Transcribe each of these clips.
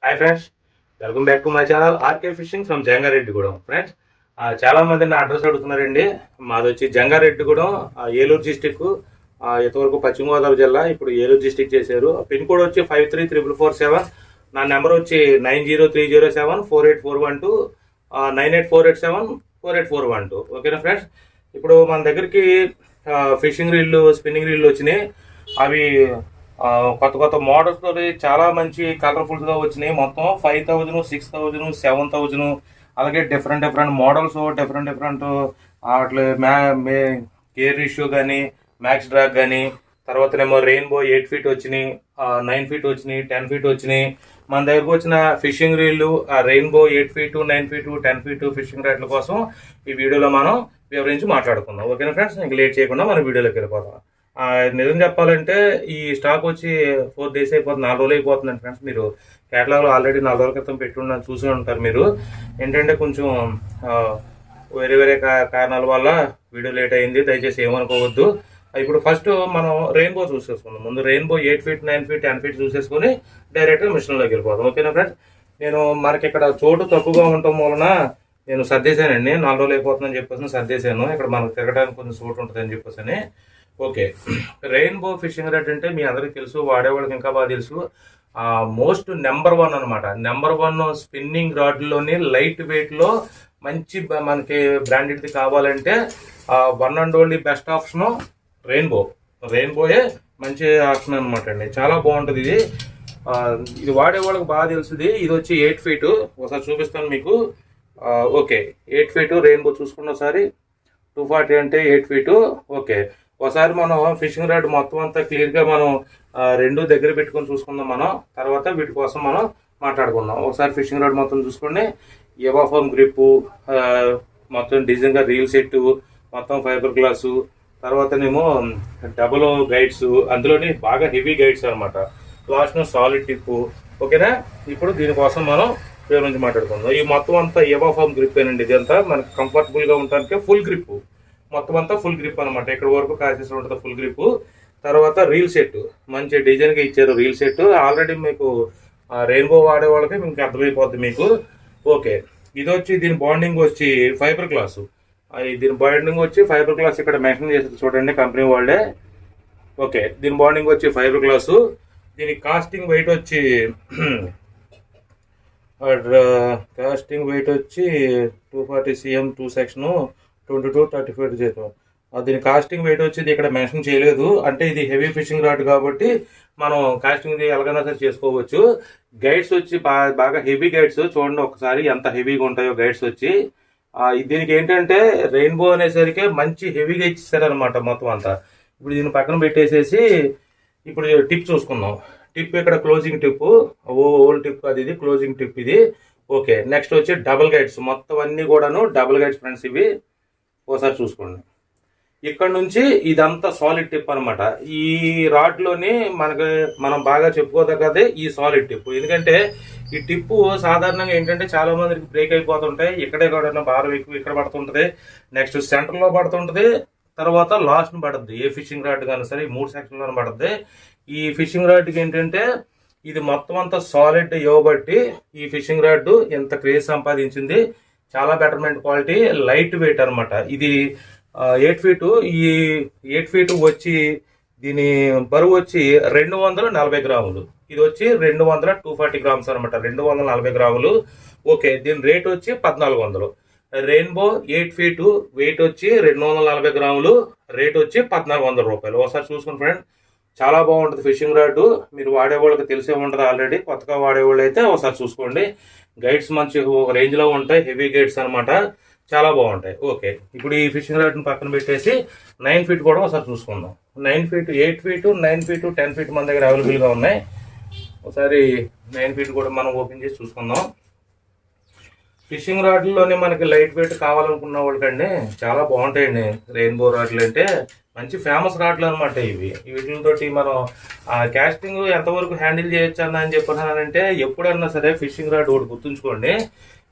Hi friends, welcome back to my channel RK fishing from Jangareddygudem. Friends, చాలా మంది నా address అడుగుతున్నారండి. మాది వచ్చి జంగారెడ్డిగూడెం, ఏలూరు డిస్టిక్. ఇంతవరకు పశ్చిమ గోదావరి జిల్లా, ఇప్పుడు ఏలూరు డిస్టిక్ చేశారు. పిన్ కోడ్ వచ్చి 533447. నా నెంబర్ వచ్చి 9030748412, 9848748412. ఓకేనా ఫ్రెండ్స్? ఇప్పుడు మన దగ్గరికి ఫిషింగ్ రీళ్ళు, స్పిన్నింగ్ రీళ్ళు వచ్చినాయి. అవి కొత్త కొత్త మోడల్స్ తోటి చాలా మంచి కలర్ఫుల్స్ గా వచ్చినాయి. మొత్తం 5000, 6000, 7000, అలాగే డిఫరెంట్ మోడల్స్, డిఫరెంట్ అట్లా కేర్ రేషియో కానీ, మ్యాక్స్ డ్రాగ్ కానీ, తర్వాతనేమో రెయిన్బో 8 ఫీట్ వచ్చినాయి, 9 ఫీట్ వచ్చినాయి, 10 ఫీట్ వచ్చినాయి. మన దగ్గరకు వచ్చిన ఫిషింగ్ రీళ్ళు rainbow 8 feet, 9 feet, 10 feet fishing రైడ్ల కోసం ఈ వీడియోలో మనం వివరించి మాట్లాడుకుందాం. ఓకేనా ఫ్రెండ్స్? ఇంక లేట్ చేయకుండా మన వీడియోలోకి వెళ్ళిపోతాం. నిజం చెప్పాలంటే ఈ స్టాక్ వచ్చి 4 days అయిపోతుంది, 4 రోజులు అయిపోతుందండి ఫ్రెండ్స్. మీరు కేటలాగ్లో ఆల్రెడీ 4 రోజుల క్రితం పెట్టున్న చూసి ఉంటారు. మీరు ఏంటంటే కొంచెం వేరే కారణాల వల్ల వీడియో లేట్ అయింది, దయచేసి ఏమనుకోవద్దు. ఇప్పుడు ఫస్ట్ మనం రెయిన్బో చూసేసుకుందాం. ముందు రెయిన్బో 8 ఫీట్, 9 ఫీట్, 10 ఫీట్ చూసేసుకుని డైరెక్ట్గా మిషన్లోకి వెళ్ళిపోతాం. ఓకేనా ఫ్రెండ్స్? నేను మనకి ఇక్కడ చోటు తక్కువగా ఉండటం వలన నేను సర్దేశానండి. 4 రోజులు అయిపోతుందని చెప్పేసి సర్దేశాను. ఇక్కడ మనకు తిరగడానికి కొంచెం చోటు ఉంటుంది అని చెప్పేసి. ఓకే, రెయిన్బో ఫిషింగ్ రాడ్ అంటే మీ అందరికీ తెలుసు, వాడేవాళ్ళకి ఇంకా బాగా తెలుసు. మోస్ట్ నెంబర్ 1 అనమాట. నెంబర్ 1 స్పిన్నింగ్ రాడ్లోని లైట్ వెయిట్లో మంచి మనకి బ్రాండెడ్ది కావాలంటే one and only best option రెయిన్బోయే మంచి ఆప్షన్ అనమాట అండి. చాలా బాగుంటుంది ఇది. ఇది వాడేవాళ్ళకి బాగా తెలుస్తుంది. ఇది వచ్చి 8 ఫీటు. ఒకసారి చూపిస్తాను మీకు. ఓకే, 8 ఫీటు రెయిన్బో చూసుకున్న ఒకసారి. 240 అంటే 8 ఫీటు. ఓకే, ఒకసారి మనం ఫిషింగ్ రాడ్ మొత్తం అంతా క్లియర్గా మనం రెండు దగ్గర పెట్టుకొని చూసుకుందాం. మనం తర్వాత వీటి కోసం మనం మాట్లాడుకుందాం. ఒకసారి ఫిషింగ్ రాడ్ మొత్తం చూసుకోండి. ఎవాఫామ్ గ్రిప్పు, మొత్తం డిజైన్గా రీల్ సెట్, మొత్తం ఫైబర్ గ్లాసు, తర్వాతనేమో డబుల్ గైడ్స్, అందులోని బాగా హెవీ గైడ్స్ అనమాట. Last solid tip. ఓకేనా? ఇప్పుడు దీనికోసం మనం పేరు నుంచి మాట్లాడుకుందాం. ఈ మొత్తం అంతా ఎవాఫామ్ గ్రిప్ ఏనండి. ఇదంతా మనకి కంఫర్టబుల్గా ఉండడానికి ఫుల్ గ్రిప్, మొత్తం అంతా ఫుల్ గ్రిప్ అనమాట. ఇక్కడ వరకు కాసేసి ఉంటుంది ఫుల్ గ్రిప్. తర్వాత రీల్ సెట్ మంచి డిజైన్గా ఇచ్చారు. రీల్ సెట్ ఆల్రెడీ మీకు రెయిన్బో వాడే వాళ్ళకి మీకు అర్థమైపోద్ది మీకు. ఓకే, ఇది వచ్చి దీని బాండింగ్ వచ్చి ఫైబర్ గ్లాసు. దీని బాండింగ్ వచ్చి ఫైబర్ గ్లాస్ ఇక్కడ మెన్షన్ చేసేది చూడండి, కంపెనీ వాళ్ళే. ఓకే, దీని బాండింగ్ వచ్చి ఫైబర్ గ్లాసు. దీని కాస్టింగ్ వెయిట్ వచ్చి 240 cm 2 సెక్షన్ 22-35 చేద్దాం. దీని కాస్టింగ్ వెయిట్ వచ్చి ఇక్కడ మెన్షన్ చేయలేదు. అంటే ఇది హెవీ ఫిషింగ్ రాడ్ కాబట్టి మనం కాస్టింగ్ ఎలాగైనా సరే చేసుకోవచ్చు. గైడ్స్ వచ్చి బాగా హెవీ గైడ్స్ చూడండి ఒకసారి ఎంత హెవీగా ఉంటాయో గైడ్స్ వచ్చి. దీనికి ఏంటంటే రెయిన్బో అనేసరికి మంచి హెవీగా ఇచ్చేసారనమాట మొత్తం అంతా. ఇప్పుడు దీన్ని పక్కన పెట్టేసేసి ఇప్పుడు టిప్ చూసుకుందాం. టిప్ ఇక్కడ క్లోజింగ్ టిప్, ఓల్డ్ టిప్ కాదు ఇది, క్లోజింగ్ టిప్ ఇది. ఓకే, నెక్స్ట్ వచ్చి డబుల్ గైడ్స్. మొత్తం అన్ని కూడాను డబుల్ గైడ్స్ ఫ్రెండ్స్. ఇవి ఒకసారి చూసుకోండి. ఇక్కడ నుంచి ఇదంతా సాలిడ్ టిప్ అనమాట. ఈ రాడ్లోని మనం బాగా చెప్పుకోదగ్గదే ఈ సాలిడ్ టిప్. ఎందుకంటే ఈ టిప్పు సాధారణంగా ఏంటంటే చాలా మందికి బ్రేక్ అయిపోతుంటాయి. ఇక్కడే కూడా భారం ఎక్కువ ఇక్కడ పడుతుంటది, నెక్స్ట్ సెంటర్లో పడుతుంటది, తర్వాత లాస్ట్ పడుద్ది. ఏ ఫిషింగ్ రాడ్ కానీ సరే 3 సెక్షన్లో పడుద్ది. ఈ ఫిషింగ్ రాడ్కి ఏంటంటే ఇది మొత్తం అంతా సాలిడ్ ఇవ్వబట్టి ఈ ఫిషింగ్ రాడ్ ఎంత క్రేజ్ సంపాదించింది. చాలా బెటర్మెంట్ క్వాలిటీ, లైట్ వెయిట్ అనమాట. ఇది 8 ఫీటు. ఈ 8 ఫీటు వచ్చి దీని బరువు వచ్చి 240 గ్రాములు. ఇది వచ్చి 240 గ్రామ్స్ అనమాట, 240 గ్రాములు. ఓకే, దీని రేట్ వచ్చి 1400. రెయిన్బో 8 ఫీటు వెయిట్ వచ్చి 240 గ్రాములు, రేట్ వచ్చి 1400 రూపాయలు. ఒకసారి చూసుకుని ఫ్రెండ్, చాలా బాగుంటుంది ఫిషింగ్ రాడ్. మీరు వాడేవాళ్ళకి తెలిసే ఉంటుంది ఆల్రెడీ. కొత్తగా వాడేవాళ్ళు అయితే ఒకసారి చూసుకోండి. గైడ్స్ మంచి రేంజ్లో ఉంటాయి, హెవీ గైడ్స్ అనమాట, చాలా బాగుంటాయి. ఓకే, ఇప్పుడు ఈ ఫిషింగ్ రాడ్ని పక్కన పెట్టేసి 9 ఫీట్ కూడా ఒకసారి చూసుకుందాం. 9 ఫీట్, 8 ఫీటు, 9 ఫీటు, 10 ఫీట్ మన దగ్గర అవైలబుల్గా ఉన్నాయి. ఒకసారి 9 ఫీట్ కూడా మనం ఓపెన్ చేసి చూసుకుందాం. ఫిషింగ్ రాడ్లోనే మనకి లైట్ వెయిట్ కావాలనుకున్న వాళ్ళకండి చాలా బాగుంటాయండి రెయిన్బో రాడ్లు. అంటే మంచి ఫేమస్ రాడ్లు అనమాట ఇవి. వీటితోటి మనం క్యాస్టింగ్ ఎంతవరకు హ్యాండిల్ చేయొచ్చు అని చెప్పానంటే, ఎప్పుడన్నా సరే ఫిషింగ్ రాడ్ ఒకటి గుర్తుంచుకోండి.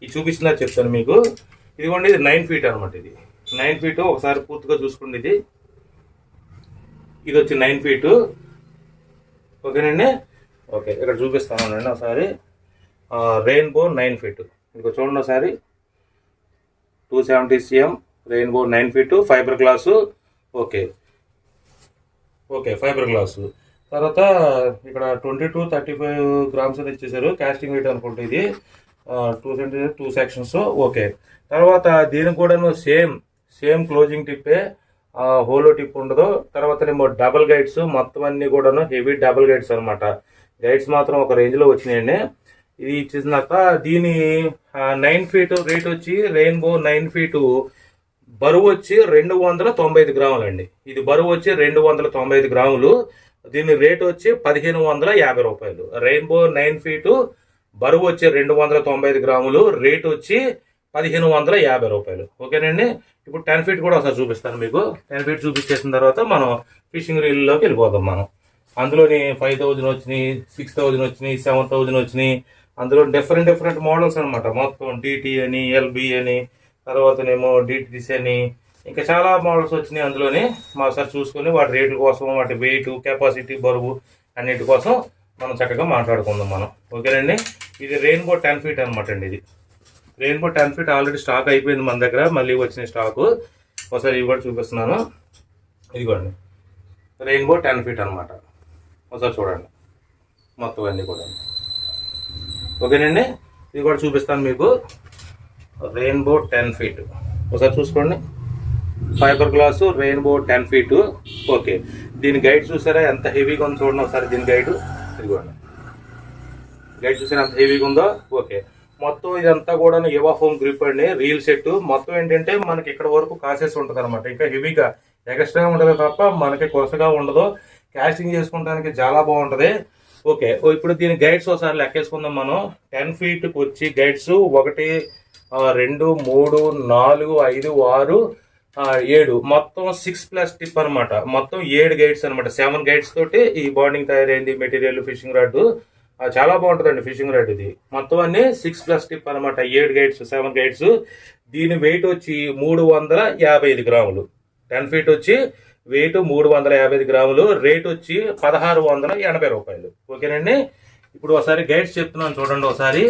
ఇది చూపిస్తున్నా చెప్తాను మీకు. ఇదిగోండి, ఇది 9 ఫీట్ అనమాట. ఇది 9 ఫీటు. ఒకసారి పూర్తిగా చూసుకోండి. ఇది వచ్చి 9 ఫీటు. ఓకేనండి. ఓకే, ఇక్కడ చూపిస్తాను ఒకసారి. Rainbow 9 feet. ఇంకో చూడండి ఒకసారి, 270 cm rainbow 9 feet fibre glass. Okay fibre glass. తర్వాత ఇక్కడ 22-35 గ్రామ్స్ అని ఇచ్చేసారు. కాస్టింగ్ వెయిట్ అనుకుంటే ఇది 2 సెక్షన్స్. ఓకే, తర్వాత దీనికి కూడాను సేమ్ క్లోజింగ్ టిప్పే, హోలో టిప్ ఉండదు. తర్వాత ఏమో డబల్ గైడ్స్, మొత్తం అన్ని కూడాను హెవీ డబల్ గైడ్స్ అనమాట. గైడ్స్ మాత్రం ఒక రేంజ్లో వచ్చినాయండి. ఇది ఇచ్చేసినాక దీని 9 ఫీట్ రేట్ వచ్చి రెయిన్బో 9 ఫీటు బరువు వచ్చి 295 గ్రాములు అండి. ఇది బరువు వచ్చి 295 గ్రాములు. దీని రేట్ వచ్చి 1550 రూపాయలు. రెయిన్బో 9 ఫీటు బరువు వచ్చి 295 గ్రాములు, రేట్ వచ్చి 1550 రూపాయలు. ఓకేనండి. ఇప్పుడు 10 ఫీట్ కూడా ఒకసారి చూపిస్తాను మీకు. 10 ఫీట్ చూపించేసిన తర్వాత మనం ఫిషింగ్ రీల్లోకి వెళ్ళిపోతాం. మనం అందులోని 5000 వచ్చినాయి, 6000 వచ్చినాయి, 7000 వచ్చినాయి. అందులో డిఫరెంట్ మోడల్స్ అనమాట. మొత్తం డిటి అని, ఎల్బి అని, తర్వాతనేమో డిటిసి అని, ఇంకా చాలా మోడల్స్ వచ్చినాయి. అందులోని మా ఒకసారి చూసుకొని వాటి రేట్ల కోసం, వాటి వెయిట్, కెపాసిటీ, బరువు అన్నిటి కోసం మనం చక్కగా మాట్లాడుకుందాం మనం. ఓకేనండి. ఇది రెయిన్బో 10 ఫీట్ అనమాట అండి. ఇది రెయిన్బో 10 ఫీట్ ఆల్రెడీ స్టాక్ అయిపోయింది మన దగ్గర, మళ్ళీ వచ్చిన స్టాకు. ఒకసారి ఇవి కూడా చూపిస్తున్నాను. ఇదిగోండి రెయిన్బో 10 ఫీట్ అనమాట. ఒకసారి చూడండి మొత్తం అన్నీ కూడా. ఓకేనండి. ఇది కూడా చూపిస్తాను మీకు. రెయిన్బో 10 ఫీట్ ఒకసారి చూసుకోండి. Fibre glass rainbow 10 feet. Okay, దీని గైడ్ చూసారా ఎంత హెవీగా ఉందో చూడండి ఒకసారి. దీని గైడ్ ఇదిగోండి, గైడ్ చూసారా ఎంత హెవీగా ఉందో. ఓకే, మొత్తం ఇదంతా కూడా యువాఫోమ్ గ్రిప్ అండి, రీల్ సెట్. మొత్తం ఏంటంటే మనకి ఇక్కడ వరకు కాసేసి ఉంటుంది అనమాట. ఇంకా హెవీగా ఎక్స్ట్రా ఉంటుంది తప్ప మనకి కొరసగా ఉండదు. కాస్టింగ్ చేసుకోవడానికి చాలా బాగుంటుంది. ఓకే, ఇప్పుడు దీని గైడ్స్ ఒకసారి లెక్కేసుకుందాం మనం. 10 ఫీట్కి వచ్చి గైడ్స్ 1 2 3 4 5 6 7 మొత్తం 6+ టిప్ అనమాట. మొత్తం 7 గైడ్స్ అనమాట. 7 గైడ్స్ తోటి ఈ బాండింగ్ తయారైంది మెటీరియల్. ఫిషింగ్ రాడ్ చాలా బాగుంటుందండి ఫిషింగ్ రాడ్. ఇది మొత్తం అన్ని 6+ టిప్ అనమాట. 7 గైడ్స్, 7 గైడ్స్. దీని వెయిట్ వచ్చి 355 గ్రాములు. 10 ఫీట్ వచ్చి వెయిట్ 355 గ్రాములు, రేట్ వచ్చి 1680 రూపాయలు. ఓకేనండి. ఇప్పుడు ఒకసారి గైడ్స్ చెప్తున్నాను చూడండి ఒకసారి.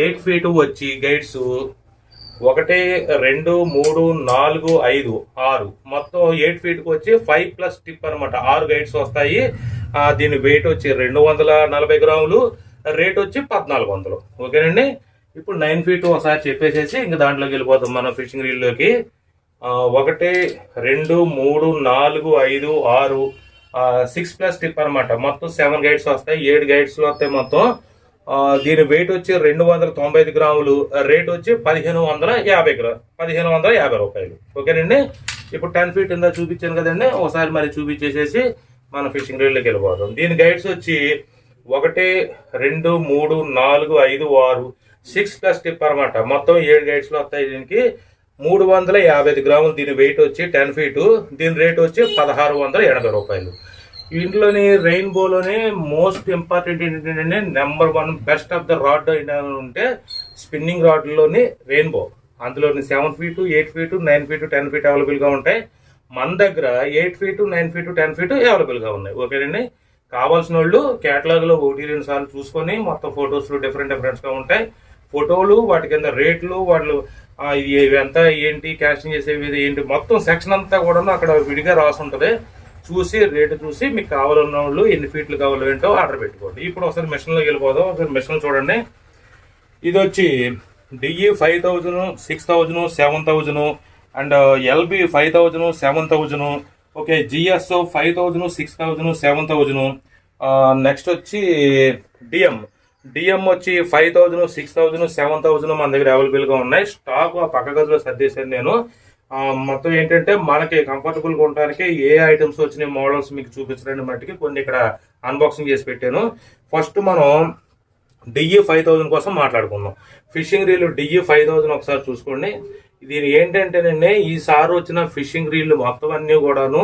8 ఫీట్ వచ్చి గైడ్స్ 1 2 3 4 5 6 మొత్తం 8 ఫీట్కి వచ్చి 5+ టిప్ అనమాట. 6 గైడ్స్ వస్తాయి. దీని వెయిట్ వచ్చి 240 గ్రాములు, రేట్ వచ్చి 1400. ఓకేనండి. ఇప్పుడు 9 ఫీట్ ఒకసారి చెప్పేసేసి ఇంకా దాంట్లోకి వెళ్ళిపోతాం మనం ఫిషింగ్ రీల్లోకి. 1 2 3 4 5 6 6+ టిప్ అనమాట. మొత్తం 7 గైడ్స్ వస్తాయి. 7 గైడ్స్ వస్తాయి మొత్తం. దీని వెయిట్ వచ్చి 295 గ్రాములు, రేట్ వచ్చి 1550 రూపాయలు. ఓకేనండి. ఇప్పుడు 10 ఫీట్ ఇందా చూపించాను కదండి, ఒకసారి మరి చూపించేసేసి మన ఫిషింగ్ రీల్లోకి వెళ్ళిపోతాం. దీని గైడ్స్ వచ్చి 1 2 3 4 5 6 6+ టిప్ అనమాట. మొత్తం 7 గైడ్స్లో వస్తాయి. దీనికి 355 గ్రాములు. దీని వెయిట్ వచ్చి 10 ఫీటు. దీని రేట్ వచ్చి 1680 రూపాయలు. ఇంట్లోని రెయిన్బోలోనే మోస్ట్ ఇంపార్టెంట్ ఏంటంటే number 1 best of the rod ఉంటే స్పిన్నింగ్ రాడ్లోని రెయిన్బో. అందులోని 7 ఫీటు, 8 ఫీటు, 9 ఫీటు, 10 ఫీట్ అవైలబుల్గా ఉంటాయి. మన దగ్గర 8 ఫీటు, 9 ఫీటు, 10 ఫీటు అవైలబుల్గా ఉన్నాయి. ఓకేనండి. కావాల్సిన వాళ్ళు క్యాటలాగ్లో 1-2 సార్లు చూసుకొని మొత్తం ఫొటోస్ డిఫరెంట్గా ఉంటాయి. ఫోటోలు, వాటి కింద రేట్లు, వాళ్ళు ఇది ఎంత ఏంటి, కాస్టింగ్ చేసేవి ఏంటి, మొత్తం సెక్షన్ అంతా కూడా అక్కడ విడిగా రాసి ఉంటుంది. చూసి రేటు చూసి మీకు కావాలన్న వాళ్ళు ఎన్ని ఫీట్లు కావాలో ఏంటో ఆర్డర్ పెట్టుకోండి. ఇప్పుడు ఒకసారి మిషన్లోకి వెళ్ళిపోదాం. ఒకసారి మిషన్ చూడండి. ఇది వచ్చి DE 5000, 6000, 7000 and LB 5000, 7000. Okay, GS 5000, 6000, 7000. Next వచ్చి డిఎం వచ్చి 5000, 6000, 7000 మన దగ్గర అవైలబుల్గా ఉన్నాయి. స్టాక్ ఆ పక్క గదిలో సర్దేశాను నేను. మొత్తం ఏంటంటే మనకి కంఫర్టబుల్గా ఉండడానికి ఏ ఐటమ్స్ వచ్చినాయి మోడల్స్ మీకు చూపించడానికి మట్టికి కొన్ని ఇక్కడ అన్బాక్సింగ్ చేసి పెట్టాను. ఫస్ట్ మనం డిఈ 5000 కోసం మాట్లాడుకుందాం. ఫిషింగ్ రీల్ డిఈ 5000 ఒకసారి చూసుకోండి. దీని ఏంటంటేనండి ఈసారి వచ్చిన ఫిషింగ్ రీల్ మొత్తం అన్నీ కూడాను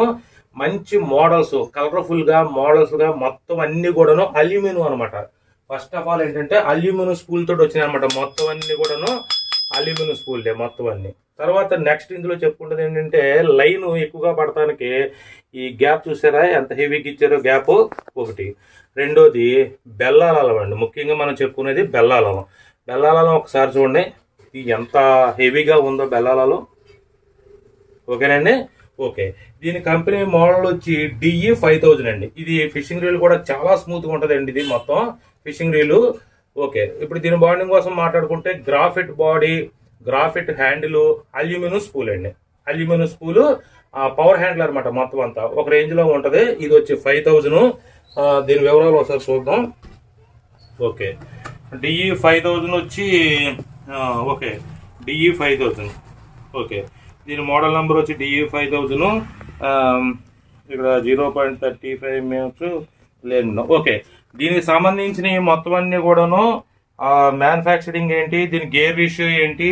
మంచి మోడల్స్, కలర్ఫుల్గా మోడల్స్గా మొత్తం అన్నీ కూడాను అల్యూమినియం అనమాట. ఫస్ట్ ఆఫ్ ఆల్ ఏంటంటే అల్యూమినియం స్పూల్ తోటి వచ్చినాయి అనమాట. మొత్తం అన్ని కూడాను అల్యూమినియం స్పూల్డే మొత్తం అన్ని. తర్వాత నెక్స్ట్ ఇందులో చెప్పుకుంటుంది ఏంటంటే లైన్ ఎక్కువగా పడటానికి ఈ గ్యాప్ చూసారా ఎంత హెవీగా ఇచ్చారో గ్యాప్ ఒకటి. రెండోది బెల్లాలం అండి, ముఖ్యంగా మనం చెప్పుకునేది బెల్లాలం. బెల్లాలం ఒకసారి చూడండి ఇది ఎంత హెవీగా ఉందో బెల్లాలలో. ఓకేనండి. ఓకే, దీని కంపెనీ మోడల్ వచ్చి డిఈ 5000 అండి. ఇది ఫిషింగ్ రీల్ కూడా చాలా స్మూత్గా ఉంటుంది అండి ఇది మొత్తం ఫిషింగ్ రీలు. ఓకే, ఇప్పుడు దీని బాండింగ్ కోసం మాట్లాడుకుంటే గ్రాఫిట్ బాడీ, గ్రాఫిట్ హ్యాండిల్, అల్యూమినియం స్పూల్ అండి. అల్యూమినియం స్పూలు పవర్ హ్యాండిల్ అనమాట మొత్తం అంతా ఒక రేంజ్లో ఉంటుంది. ఇది వచ్చి 5000. దీని వివరాలు ఒకసారి చూద్దాం. ఓకే, డిఈ 5000 వచ్చి ఓకే డిఈ 5000. ఓకే, దీని మోడల్ నెంబర్ వచ్చి డిఈ 5000. ఇక్కడ 0.35 మినిట్స్ లేదు. ఓకే, దీనికి సంబంధించిన మొత్తం అన్నీ కూడాను మ్యానుఫ్యాక్చరింగ్ ఏంటి, దీని గేర్ రేషియో ఏంటి,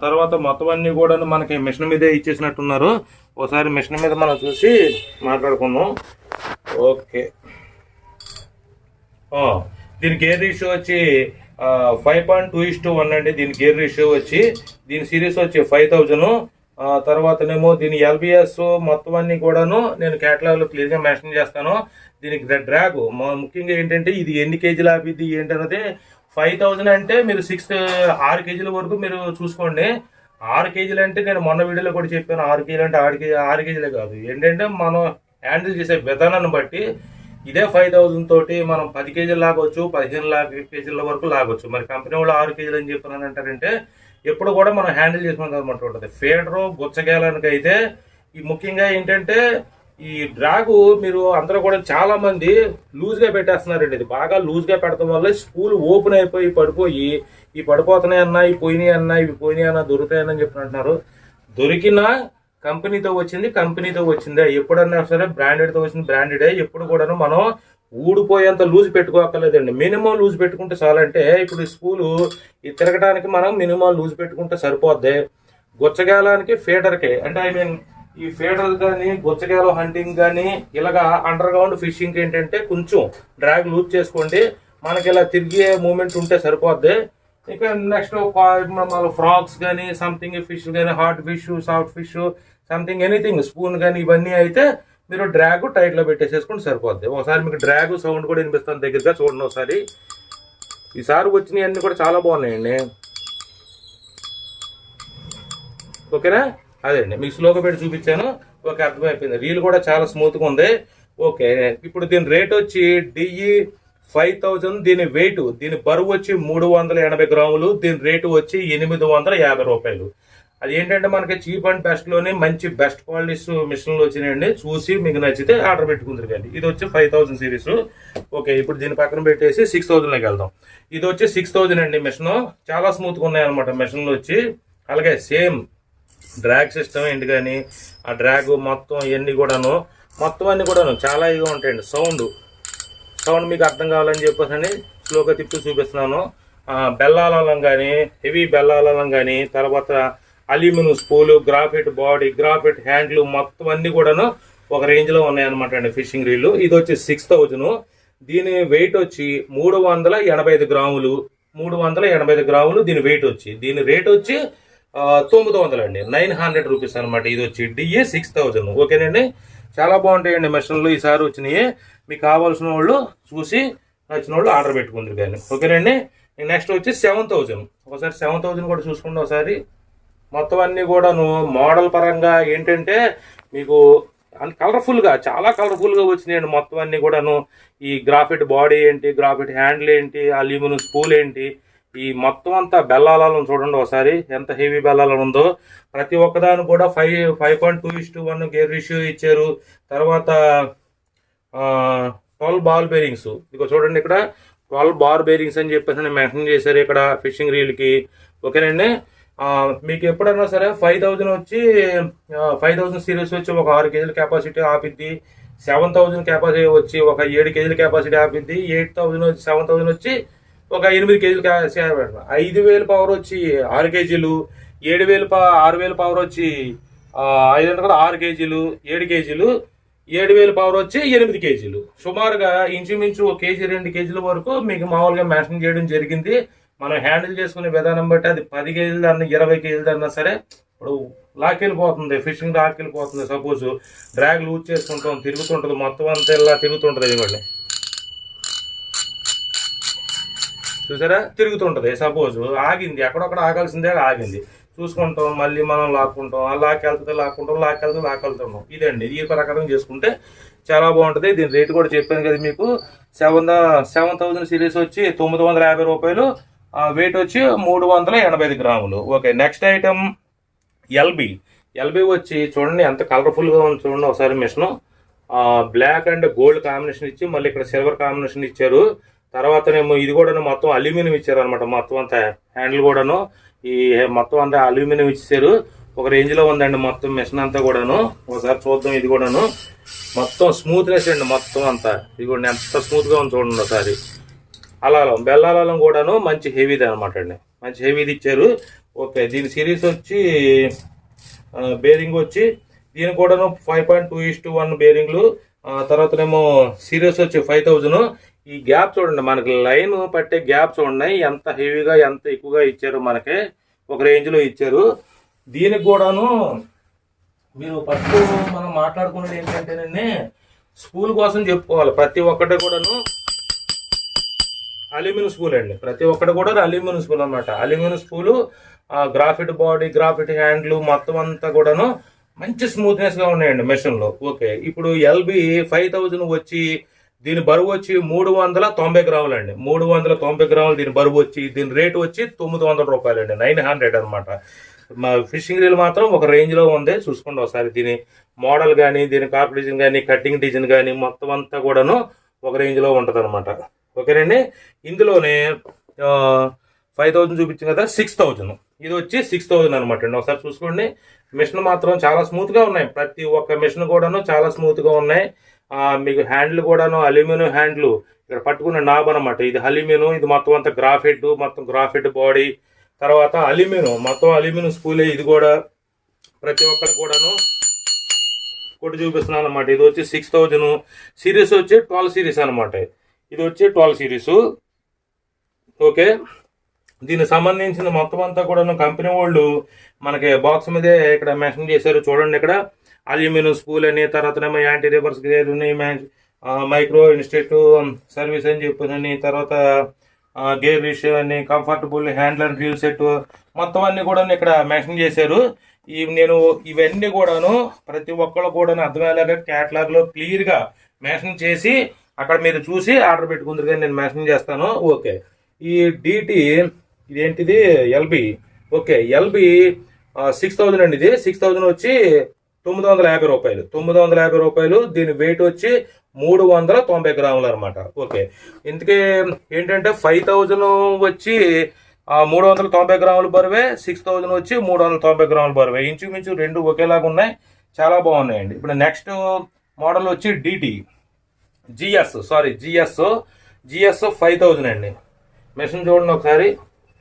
తర్వాత మొత్తం అన్నీ కూడాను మనకి మిషన్ మీదే ఇచ్చేసినట్టున్నారు. ఒకసారి మిషన్ మీద మనం చూసి మాట్లాడుకుందాం. ఓకే, దీని గేర్ రేషియో వచ్చి 5.2:1 అండి. దీని గేర్ రేషియో వచ్చి దీని సిరీస్ వచ్చి 5000. తర్వాతనేమో దీని ఎల్బిఎస్ మొత్తం అన్ని కూడాను నేను క్యాటలాగ్లో క్లియర్గా మెన్షన్ చేస్తాను. దీనికి డ్రాగ్ ముఖ్యంగా ఏంటంటే ఇది ఎన్ని కేజీలు ఆపిద్ది ఏంటన్నది 5000 అంటే మీరు 6 కేజీల వరకు మీరు చూసుకోండి. 6 కేజీలు అంటే నేను మొన్న వీడియోలో కూడా చెప్పాను, 6 కేజీలు అంటే 6 కేజీలే కాదు. ఏంటంటే మనం హ్యాండిల్ చేసే విధానాన్ని బట్టి ఇదే 5000 తోటి మనం 10 కేజీలు లాగొచ్చు, 15 కేజీల వరకు లాగొచ్చు. మరి కంపెనీ వాళ్ళు 6 కేజీలు అని చెప్పాను అంటారంటే ఎప్పుడు కూడా మనం హ్యాండిల్ చేసుకున్నది అనమాట ఉంటుంది. ఫీడరు బుచ్చగేలానికి అయితే ఈ ముఖ్యంగా ఏంటంటే ఈ డ్రాగు మీరు అందరూ కూడా చాలా మంది లూజ్గా పెట్టేస్తున్నారండి. ఇది బాగా లూజ్గా పెడతాం వల్ల స్పూల్ ఓపెన్ అయిపోయి పడిపోయి ఈ పడిపోతున్నాయి అన్నా, ఈ పోయినాయి అన్నా, ఇవి పోయినాయి అన్నా, దొరుకుతాయని చెప్పి అంటున్నారు. దొరికిన కంపెనీతో వచ్చిందే. ఎప్పుడన్నా సరే బ్రాండెడ్తో వచ్చింది బ్రాండెడే. ఎప్పుడు కూడాను మనం ఊడిపోయేంత లూజ్ పెట్టుకోక్కర్లేదండి. మినిమం లూజ్ పెట్టుకుంటే చాలంటే ఇప్పుడు ఈ స్పూలు ఈ తిరగడానికి మనం మినిమం లూజ్ పెట్టుకుంటే సరిపోద్ది. గుచ్చగాలానికి ఫీడర్కి అంటే ఈ ఫీడర్ కానీ గుచ్చగాలం హంటింగ్ కానీ ఇలాగా అండర్ గ్రౌండ్ ఫిషింగ్ ఏంటంటే కొంచెం డ్రాగ్ లూజ్ చేసుకోండి. మనకి ఇలా తిరిగే మూమెంట్ ఉంటే సరిపోద్ది. ఇక నెక్స్ట్ మన ఫ్రాగ్స్ కానీ సంథింగ్ ఫిష్ కానీ heart fish, soft fish, something anything spoon కానీ ఇవన్నీ అయితే మీరు డ్రాగ్ టైట్లో పెట్టేసేసుకుంటే సరిపోద్ది. ఒకసారి మీకు డ్రాగ్ సౌండ్ కూడా వినిపిస్తాను, దగ్గరగా చూడండి ఒకసారి. ఈసారి వచ్చినవి అన్నీ కూడా చాలా బాగున్నాయండి. ఓకేనా, అదే అండి మీకు స్లోగా పెట్టి చూపించాను. ఓకే, అర్థమైపోయింది. రీల్ కూడా చాలా స్మూత్గా ఉంది. ఓకే, ఇప్పుడు దీని రేట్ వచ్చి డిఈ 5000. దీని వెయిట్ దీని బరువు వచ్చి 380 గ్రాములు. దీని రేటు వచ్చి 850 రూపాయలు. అది ఏంటంటే మనకి చీప్ అండ్ బెస్ట్లోనే మంచి బెస్ట్ క్వాలిటీస్ మిషన్లు వచ్చినాయండి. చూసి మీకు నచ్చితే ఆర్డర్ పెట్టుకుందరు కానీ. ఇది వచ్చి 5000 సిరీస్. ఓకే, ఇప్పుడు దీని పక్కన పెట్టేసి 6000లోకి వెళ్దాం. ఇది వచ్చి 6000 అండి. మిషన్ చాలా స్మూత్గా ఉన్నాయన్నమాట మిషన్లు వచ్చి. అలాగే సేమ్ డ్రాగ్ సిస్టమ్ ఏంటి కానీ ఆ డ్రాగ్ మొత్తం అన్నీ కూడాను చాలా ఇదిగా ఉంటాయండి. సౌండ్ మీకు అర్థం కావాలని చెప్పేసి స్లోగా తిప్పి చూపిస్తున్నాను. బెల్లాలం కానీ హెవీ బెల్లాలం కానీ తర్వాత అల్యూమినియం స్పూలు, గ్రాఫైట్ బాడీ, గ్రాఫైట్ హ్యాండ్లు మొత్తం అన్నీ కూడాను ఒక రేంజ్లో ఉన్నాయన్నమాట అండి ఫిషింగ్ రీళ్ళు. ఇది వచ్చి 6000. దీని వెయిట్ వచ్చి 385 గ్రాములు. 385 గ్రాములు దీని వెయిట్ వచ్చి. దీని రేట్ వచ్చి 900 అండి, 900 రూపీస్ అనమాట. ఇది వచ్చి డిఏ 6000. ఓకేనండి, చాలా బాగుంటాయండి మిషన్లు ఈసారి వచ్చినాయి. మీకు కావాల్సిన వాళ్ళు చూసి నచ్చిన వాళ్ళు ఆర్డర్ పెట్టుకుందరు కానీ. ఓకేనండి, నెక్స్ట్ వచ్చి 7000. ఒకసారి 7000 కూడా చూసుకుంటే ఒకసారి. మొత్తం అన్నీ కూడాను మోడల్ పరంగా ఏంటంటే మీకు కలర్ఫుల్గా చాలా కలర్ఫుల్గా వచ్చినాయండి మొత్తం అన్నీ కూడాను. ఈ గ్రాఫైట్ బాడీ ఏంటి, గ్రాఫైట్ హ్యాండిల్ ఏంటి, అల్యూమినియం స్పూల్ ఏంటి, ఈ మొత్తం అంతా బెల్లాలను చూడండి ఒకసారి ఎంత హెవీ బెల్లాలను ఉందో. ప్రతి ఒక్కదాని కూడా 5.2:1 గేర్ రేషియో ఇచ్చారు. తర్వాత 12 బాల్ బేరింగ్స్. ఇక చూడండి ఇక్కడ 12 బార్ బేరింగ్స్ అని చెప్పేసి మెన్షన్ చేశారు ఇక్కడ ఫిషింగ్ రీల్కి. ఓకేనండి, మీకు ఎప్పుడన్నా సరే 5000 వచ్చి 5000 సిరీస్ వచ్చి ఒక 6 కేజీల కెపాసిటీ ఆపిద్ది. 7000 కెపాసిటీ వచ్చి ఒక 7 కేజీల కెపాసిటీ ఆపిద్ది. 7000 వచ్చి ఒక 8 కేజీలు 5000 పవర్ వచ్చి 6 కేజీలు. 6000 పవర్ వచ్చి 6 కేజీలు, 7 కేజీలు. 7000 పవర్ వచ్చి 8 కేజీలు. సుమారుగా ఇంచుమించు 1 కేజీ 2 కేజీల వరకు మీకు మామూలుగా మెన్షన్ చేయడం జరిగింది. మనం హ్యాండిల్ చేసుకునే విధానం బట్టి అది 10 కేజీలు అన్న 20 కేజీలు అన్నా సరే ఇప్పుడు లాక్కెళ్ళిపోతుంది, ఫిషింగ్ లాక్కెళ్ళిపోతుంది. సపోజ్ డ్రాగ్ లూజ్ చేసుకుంటాం, తిరుగుతుంటుంది, మొత్తం అంతా ఇలా తిరుగుతుంటుంది. ఇదిగోండి చూసారా, తిరుగుతుంటుంది. సపోజ్ ఆగింది, ఎక్కడొక్కడ ఆగాల్సిందే ఆగింది, చూసుకుంటాం, మళ్ళీ మనం లాక్కుంటాం, ఆ లాక్కెళ్తున్నాం. ఇదండి, ఈ ప్రకారం చేసుకుంటే చాలా బాగుంటుంది. దీని రేటు కూడా చెప్పాను కదా మీకు, 7000 సిరీస్ వచ్చి 950 రూపాయలు, వెయిట్ వచ్చి 385 గ్రాములు. ఓకే, నెక్స్ట్ ఐటమ్ ఎల్బి వచ్చి చూడండి ఎంత కలర్ఫుల్గా ఉంది చూడండి ఒకసారి. Machine black and gold combination ఇచ్చి మళ్ళీ ఇక్కడ సిల్వర్ కాంబినేషన్ ఇచ్చారు. తర్వాతనేమో ఇది కూడా మొత్తం అల్యూమినియం ఇచ్చారు అనమాట. మొత్తం అంతా హ్యాండిల్ కూడాను ఈ మొత్తం అంతా అల్యూమినియం ఇచ్చారు. ఒక రేంజ్లో ఉందండి మొత్తం మిషన్ అంతా కూడాను. ఒకసారి చూద్దాం. ఇది కూడాను మొత్తం స్మూత్నెస్ అండి, మొత్తం అంతా ఇదిగోండి ఎంత స్మూత్గా ఉంది చూడండి ఒకసారి. బెల్లాలం కూడాను మంచి హెవీది అనమాట అండి, మంచి హెవీది ఇచ్చారు. ఓకే, దీని సిరీస్ వచ్చి బేరింగ్ వచ్చి దీని కూడాను 5.2:1 బేరింగ్లు. తర్వాతనేమో సిరీస్ వచ్చి 5000. ఈ గ్యాప్ చూడండి, మనకి లైన్ పట్టే గ్యాప్ చూడండి ఎంత హెవీగా ఎంత ఎక్కువగా ఇచ్చారు, మనకి ఒక రేంజ్లో ఇచ్చారు. దీనికి కూడాను మీరు ఫస్ట్ మనం మాట్లాడుకునేది ఏంటంటేనండి, స్పూల్ కోసం చెప్పుకోవాలి. ప్రతి ఒక్కటి కూడాను అల్యూమినియం స్పూల్ అండి, ప్రతి ఒక్కటి కూడా అల్యూమినియం స్పూల్ అనమాట. Aluminium spool, graphite body, graphite హ్యాండ్లు మొత్తం అంతా కూడాను మంచి స్మూత్నెస్గా ఉన్నాయండి మెషిన్లో. ఓకే, ఇప్పుడు ఎల్బి 5000 వచ్చి దీని బరువు వచ్చి 390 గ్రాములు అండి. 390 గ్రాములు దీని బరువు వచ్చి, దీని రేటు వచ్చి 900 రూపాయలు అండి, 900 అనమాట. మా ఫిషింగ్ రీల్ మాత్రం ఒక రేంజ్లో ఉంది, చూసుకోండి ఒకసారి. దీని మోడల్ కానీ, దీని కార్ప్ డిజైన్ కానీ, కట్టింగ్ డిజైన్ కానీ మొత్తం అంతా కూడాను ఒక రేంజ్లో ఉంటుంది అనమాట. ఓకేనండి, ఇందులోనే 5000 చూపించింది కదా, 6000 ఇది వచ్చి 6000 అనమాట అండి. ఒకసారి చూసుకోండి. మిషన్ మాత్రం చాలా స్మూత్గా ఉన్నాయి, ప్రతి ఒక్క మిషన్ కూడాను చాలా స్మూత్గా ఉన్నాయి. మీకు హ్యాండిల్ కూడాను అల్యూమినియం హ్యాండ్లు, ఇక్కడ పట్టుకున్న నాబ్ అనమాట, ఇది అల్యూమినియం. ఇది మొత్తం అంతా మొత్తం గ్రాఫైట్ బాడీ, తర్వాత అల్యూమినియం, మొత్తం అల్యూమినియం స్పూలే. ఇది కూడా ప్రతి ఒక్కరు కూడాను కొట్టి చూపిస్తున్నాను అనమాట. ఇది వచ్చి 6000. సిరీస్ వచ్చి 12 సిరీస్ అనమాట. ఇది వచ్చి 12 సిరీసు. ఓకే, దీనికి సంబంధించిన మొత్తం అంతా కూడాను కంపెనీ వాళ్ళు మనకి బాక్స్ మీదే ఇక్కడ మెన్షన్ చేశారు చూడండి. ఇక్కడ అల్యూమినియం స్పూల్ అని, తర్వాతనేమో యాంటీ రివర్స్ గేర్ అని, మైక్రో ఇన్స్టేట్ సర్వీస్ అని చెప్పానని, తర్వాత గేర్ రిష్ అని, comfortable handle and reel set మొత్తం అన్ని కూడా ఇక్కడ మెన్షన్ చేశారు. నేను ఇవన్నీ కూడాను ప్రతి ఒక్కళ్ళు కూడా అర్థమయ్యేలాగా క్యాటలాగ్లో క్లియర్గా మెన్షన్ చేసి అక్కడ మీరు చూసి ఆర్డర్ పెట్టుకుందరు కానీ నేను మెన్షన్ చేస్తాను. ఓకే, ఈ డిటి ఇదేంటిది ఎల్బి. ఓకే, ఎల్బి 6000 అండి. ఇది 6000 వచ్చి 950 రూపాయలు, 950 రూపాయలు. దీని వెయిట్ వచ్చి 390 గ్రాములు అనమాట. ఓకే, ఇందుకే ఏంటంటే 5000 వచ్చి 390 గ్రాములు బరువే, 6000 వచ్చి 390 గ్రాములు బరువే. ఇంచుమించు రెండు ఒకేలాగా ఉన్నాయి, చాలా బాగున్నాయండి. ఇప్పుడు నెక్స్ట్ మోడల్ వచ్చి జిఎస్ 5000 అండి. మిషన్ చూడండి ఒకసారి.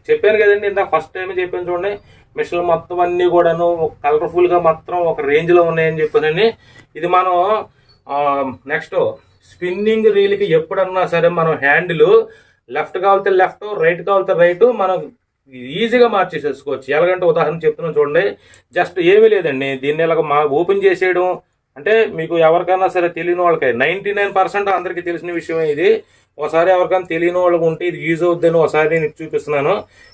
చెప్పాను కదండి ఇంత ఫస్ట్ టైం చెప్పాను చూడండి, మిషన్లు మొత్తం అన్నీ కూడాను కలర్ఫుల్గా మొత్తం ఒక రేంజ్లో ఉన్నాయని చెప్పానండి. ఇది మనం నెక్స్ట్ స్పిన్నింగ్ రీల్కి ఎప్పుడన్నా సరే మనం హ్యాండిల్ లెఫ్ట్ కావాలితే లెఫ్ట్, రైట్ కావాలితే రైట్ మనం ఈజీగా మార్చేసేసుకోవచ్చు. ఎలాగంటే ఉదాహరణ చెప్తున్నాను చూడండి, జస్ట్ ఏమీ లేదండి, దీన్ని ఇలాగ ఓపెన్ చేసేయడం. అంటే మీకు ఎవరికైనా సరే తెలియని వాళ్ళకి 99% అందరికీ తెలిసిన విషయమే ఇది. ఒకసారి ఎవరికైనా తెలియని వాళ్ళకి ఉంటే ఇది యూజ్ అవుద్దని ఒకసారి నేను చూపిస్తున్నాను.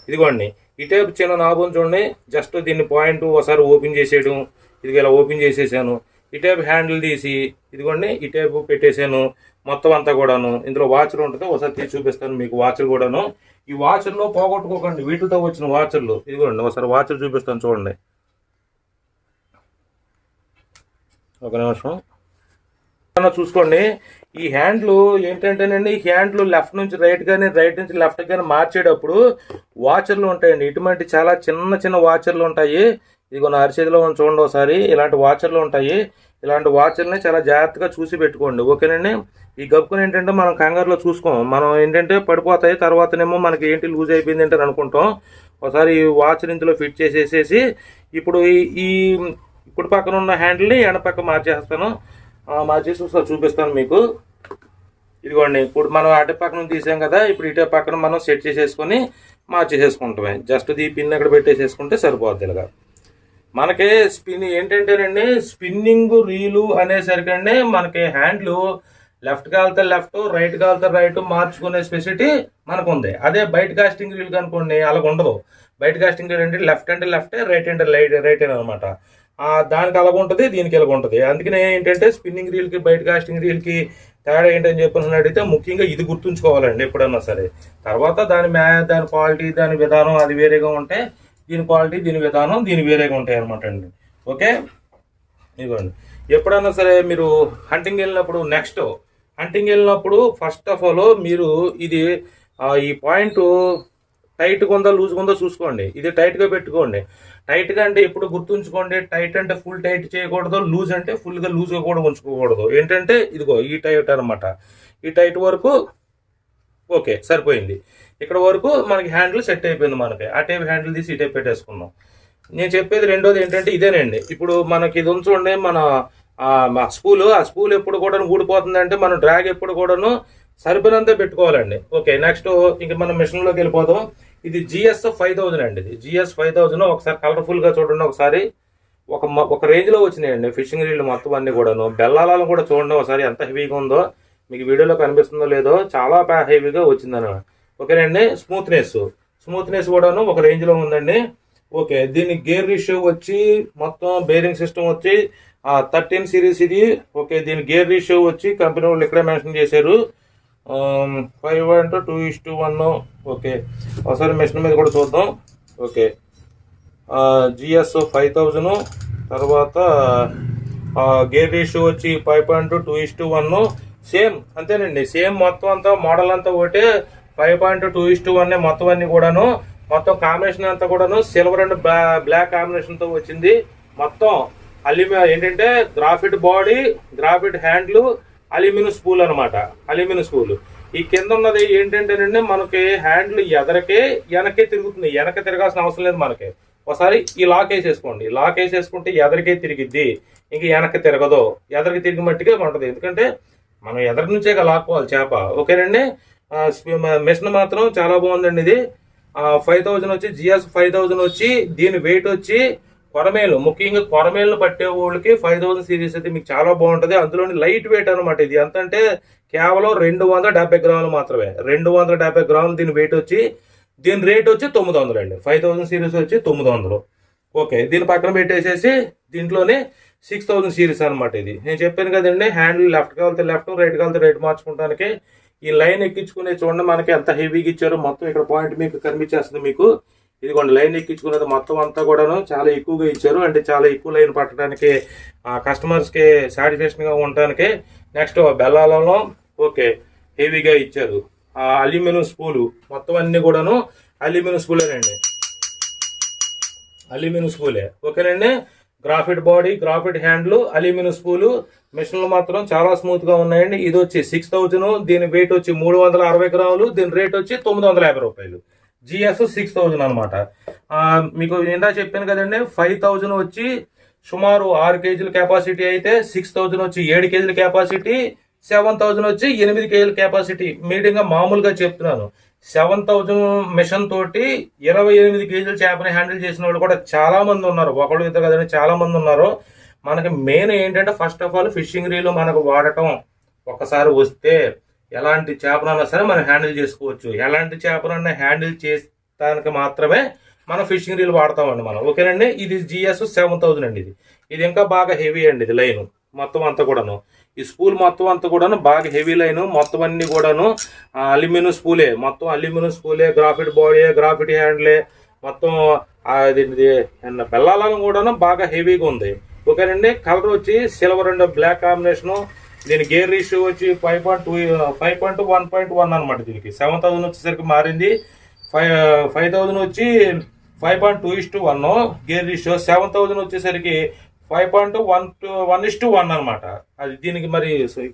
ఇదిగోండి, ఈ టైప్ చిన్న నాబం చూడండి, జస్ట్ దీన్ని పాయింట్ ఒకసారి ఓపెన్ చేసేయడం. ఇది ఇలా ఓపెన్ చేసేసాను. ఈ టైప్ హ్యాండిల్ తీసి ఇదిగోండి ఈ టైప్ పెట్టేసాను. మొత్తం అంతా కూడాను ఇందులో వాచర్ ఉంటుంది, ఒకసారి తీసి చూపిస్తాను మీకు వాచర్ కూడాను. ఈ వాచర్లో పోగొట్టుకోకండి, వీటితో వచ్చిన వాచర్లు. ఇదిగోండి ఒకసారి వాచర్ చూపిస్తాను చూడండి, ఒక నిమిషం చూసుకోండి. ఈ హ్యాండ్లు ఏంటంటేనండి, ఈ హ్యాండ్లు లెఫ్ట్ నుంచి రైట్ కానీ రైట్ నుంచి లెఫ్ట్ కానీ మార్చేటప్పుడు వాచర్లు ఉంటాయండి. ఇటువంటి చాలా చిన్న చిన్న వాచర్లు ఉంటాయి. ఇదిగో నా అరిచేతిలో చూడండి ఒకసారి, ఇలాంటి వాచర్లు ఉంటాయి. ఇలాంటి వాచర్ని చాలా జాగ్రత్తగా చూసి పెట్టుకోండి. ఓకేనండి, ఈ గప్పుకుని ఏంటంటే మనం కంగారులో చూసుకోం, మనం ఏంటంటే పడిపోతాయి. తర్వాతనేమో మనకి ఏంటి లూజ్ అయిపోయింది అంటే అనుకుంటాం. ఒకసారి ఈ వాచర్ ఇందులో ఫిట్ చేసేసేసి ఇప్పుడు ఈ ఇప్పుడు పక్కన ఉన్న హ్యాండిల్ని ఎడపక్క మార్చేస్తాను. మార్చేసి ఒకసారి చూపిస్తాను మీకు. ఇదిగోండి ఇప్పుడు మనం అటు పక్కన తీసాం కదా, ఇప్పుడు ఇటే పక్కన మనం సెట్ చేసేసుకొని మార్చేసేసుకుంటామే. జస్ట్ ఈ పిన్ అక్కడ పెట్టేసేసుకుంటే సరిపోద్ది. ఇలాగా మనకి ఏంటంటేనండి, స్పిన్నింగ్ రీలు అనేసరికండి మనకి హ్యాండ్లు లెఫ్ట్ కాలితే లెఫ్ట్, రైట్ కాలితే రైట్ మార్చుకునే స్పెసిలిటీ మనకు ఉంది. అదే బయట కాస్టింగ్ రీల్ కనుకోండి అలాగ ఉండదు. బయట కాస్టింగ్ రీల్ అంటే లెఫ్ట్ అంటే లెఫ్టే, రైట్ అంటే రైట్ అనమాట. దానికి అలాగ ఉంటుంది, దీనికి అలాగ ఉంటుంది. అందుకనే ఏంటంటే స్పిన్నింగ్ రీల్కి బయట కాస్టింగ్ రీల్కి తేడా ఏంటని చెప్పి అడిగితే ముఖ్యంగా ఇది గుర్తుంచుకోవాలండి ఎప్పుడన్నా సరే. తర్వాత దాని క్వాలిటీ, దాని విధానం అది వేరేగా ఉంటే, దీని క్వాలిటీ, దీని విధానం దీని వేరేగా ఉంటాయి అనమాట అండి. ఓకే, ఇదిగోండి ఎప్పుడన్నా సరే మీరు హంటింగ్ వెళ్ళినప్పుడు ఫస్ట్ ఆఫ్ ఆల్ మీరు ఇది ఈ పాయింట్ టైట్గా ఉందా లూజ్గా ఉందో చూసుకోండి. ఇది టైట్గా పెట్టుకోండి. టైట్గా అంటే ఎప్పుడు గుర్తుంచుకోండి, టైట్ అంటే ఫుల్ టైట్ చేయకూడదు, లూజ్ అంటే ఫుల్గా లూజ్గా కూడా ఉంచుకోకూడదు. ఏంటంటే ఇదిగో ఈ టైట్ అనమాట. ఈ టైట్ వరకు ఓకే సరిపోయింది. ఇక్కడ వరకు మనకి హ్యాండిల్ సెట్ అయిపోయింది. మనకి ఆ టైప్ హ్యాండిల్ తీసి ఈ టైప్ పెట్టేసుకుందాం. నేను చెప్పేది రెండోది ఏంటంటే ఇదేనండి. ఇప్పుడు మనకి ఇది ఉంచుకోండి, మన ఆ స్పూల్ ఎప్పుడు కూడా ఊడిపోతుందంటే మనం డ్రాగ్ ఎప్పుడు కూడాను సరిపోయినంత పెట్టుకోవాలండి. ఓకే, నెక్స్ట్ ఇంక మనం మిషన్లోకి వెళ్ళిపోదాం. ఇది GS 5000 అండి. ఇది GS 5000 ఒకసారి కలర్ఫుల్గా చూడండి. ఒకసారి ఒక రేంజ్లో వచ్చినాయండి ఫిషింగ్ రీళ్ళు మొత్తం అన్ని కూడాను. బెల్లాలను కూడా చూడండి ఒకసారి ఎంత హెవీగా ఉందో, మీకు వీడియోలో కనిపిస్తుందో లేదో, చాలా హెవీగా వచ్చిందని. ఓకేనండి, స్మూత్నెస్ కూడాను ఒక రేంజ్లో ఉందండి. ఓకే, దీని గేర్ రేషియో వచ్చి మొత్తం బేరింగ్ సిస్టమ్ వచ్చి 13 సిరీస్ ఇది. ఓకే, దీని గేర్ రేషియో వచ్చి కంపెనీ వాళ్ళు ఇక్కడే మెన్షన్ చేశారు 5:2:1. ఓకే, ఒకసారి మెషిన్ మీద కూడా చూద్దాం. ఓకే, GS 5000, తర్వాత గేర్ రేషియో వచ్చి 5:2:1. సేమ్ అంతేనండి, సేమ్ మొత్తం అంతా మోడల్ అంతా ఒకటే 5:2:1 మొత్తం అన్ని కూడాను. మొత్తం కాంబినేషన్ అంతా కూడాను సిల్వర్ అండ్ బ్లాక్ కాంబినేషన్తో వచ్చింది. మొత్తం ఏంటంటే graphite body, graphite handle, aluminium spool అనమాట. Aluminium spool. ఈ కింద ఉన్నది ఏంటంటేనండి మనకి హ్యాండ్లు వెనకే తిరుగుతుంది. వెనక తిరగాల్సిన అవసరం లేదు మనకి. ఒకసారి ఈ లాక్ వేసేసుకోండి. లాక్ వేసేసుకుంటే ఎదరికే తిరిగిద్ది, ఇంక వెనక్కి తిరగదు. ఎదరికి తిరిగి మట్టిగా ఉంటుంది, ఎందుకంటే మనం ఎదరి నుంచే లాక్కోవాలి చేప. ఓకేనండి, మిషన్ మాత్రం చాలా బాగుందండి. ఇది 5000 వచ్చి GS 5000 వచ్చి దీని వెయిట్ వచ్చి కొరమేలు, ముఖ్యంగా కొరమేలను పట్టే వాళ్ళకి 5000 సిరీస్ అయితే మీకు చాలా బాగుంటుంది. అందులోని లైట్ వెయిట్ అనమాట. ఇది ఎంత అంటే కేవలం 270 గ్రాములు మాత్రమే. 270 గ్రాములు దీని వెయిట్ వచ్చి. దీని రేట్ వచ్చి 900 అండి. 5000 సిరీస్ వచ్చి 900. ఓకే, దీని పక్కన పెట్టేసేసి దీంట్లోనే 6000 సిరీస్ అనమాట. ఇది నేను చెప్పాను కదండి, హ్యాండిల్ లెఫ్ట్ కావాలితే లెఫ్ట్, రైట్ కావాలితే రైట్ మార్చుకుంటానికి. ఈ లైన్ ఎక్కించుకునే చూడండి మనకి ఎంత హెవీగా ఇచ్చారో. మొత్తం ఇక్కడ పాయింట్ మీకు కనిపించేస్తుంది. మీకు ఇదిగోండి లైన్ ఎక్కించుకునేది మొత్తం అంతా కూడాను చాలా ఎక్కువగా ఇచ్చారు. అంటే చాలా ఎక్కువ లైన్ పట్టడానికి కస్టమర్స్కి సాటిస్ఫాక్షన్గా ఉండటానికి. నెక్స్ట్ బెల్లాలలో ఓకే హెవీగా ఇచ్చారు. అల్యూమినియం స్పూలు మొత్తం అన్ని కూడాను అల్యూమినియం స్పూలేనండి. అల్యూమినియం స్పూలే. ఓకేనండి, గ్రాఫిట్ బాడీ, గ్రాఫిట్ హ్యాండ్లు, అల్యూమినియం స్పూలు. మిషన్లు మాత్రం చాలా స్మూత్ గా ఉన్నాయండి. ఇది వచ్చి 6000, దీని వెయిట్ వచ్చి 360 గ్రాములు, దీని రేట్ వచ్చి 950 రూపాయలు. GS 6000 అనమాట. మీకు ఇందా చెప్పాను కదండి, 5000 వచ్చి సుమారు 6 కేజీల కెపాసిటీ అయితే, 6000 వచ్చి 7 కేజీల కెపాసిటీ, 7000 వచ్చి 8 కేజీల కెపాసిటీ. మీడియంగా మామూలుగా చెప్తున్నాను. 7000 మిషన్ తోటి 28 కేజీల చేపని హ్యాండిల్ చేసిన వాళ్ళు కూడా చాలా మంది ఉన్నారు. ఒకళ్ళు ఇద్దరు కదండి, చాలా మంది ఉన్నారు. మనకి మెయిన్ ఏంటంటే first of all fishing reel మనకు వాడటం ఒకసారి వస్తే ఎలాంటి చేపనన్నా సరే మనం హ్యాండిల్ చేసుకోవచ్చు. ఎలాంటి చేపనన్నా హ్యాండిల్ చేస్తానికి మాత్రమే మనం ఫిషింగ్ రీల్ వాడతామండి మనం. ఓకేనండి, ఇది GS 7000 అండి. ఇది ఇంకా బాగా హెవీ అండి. ఇది లైన్ మొత్తం అంతా కూడాను, ఈ స్పూల్ మొత్తం అంతా కూడాను బాగా హెవీ లైన్. మొత్తం అన్ని కూడాను అల్యూమినియం స్పూలే. మొత్తం అల్యూమినియం స్పూలే, గ్రాఫిట్ బాడీ, గ్రాఫిట్ హ్యాండ్లే. మొత్తం బెల్లాలను కూడాను బాగా హెవీగా ఉంది. ఓకేనండి, కలర్ వచ్చి సిల్వర్ అండ్ బ్లాక్ కాంబినేషను. దీని గేర్ రేషియో వచ్చి 5.1 అనమాట. దీనికి 7000 వచ్చేసరికి మారింది. 5000 వచ్చి 5.2:1 గేర్ రేషియో. 7000 వచ్చేసరికి 5.1:1 అనమాట. అది దీనికి మరి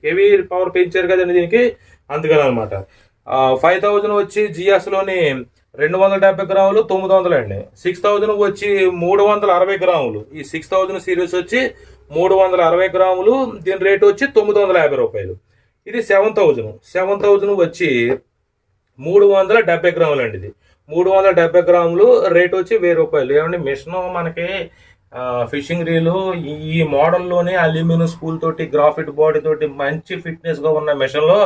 హెవీ పవర్ పెంచారు కదండి దీనికి, అందుకని అనమాట. 5000 వచ్చి GSలోని 270 గ్రాములు 900 అండి. 6000 వచ్చి 360 గ్రాములు. ఈ 6000 సిరీస్ వచ్చి 360 గ్రాములు, దీని రేటు వచ్చి 950 రూపాయలు. ఇది 7,000 వచ్చి 370 గ్రాములు అండి. ఇది 370 గ్రాములు, రేట్ వచ్చి 1000 రూపాయలు. ఏమండి మిషన్ మనకి ఫిషింగ్ రీలు ఈ మోడల్లోనే అల్యూమినియం స్పూల్ తోటి గ్రాఫిట్ బాడీ తోటి మంచి ఫిట్నెస్గా ఉన్న మిషన్లో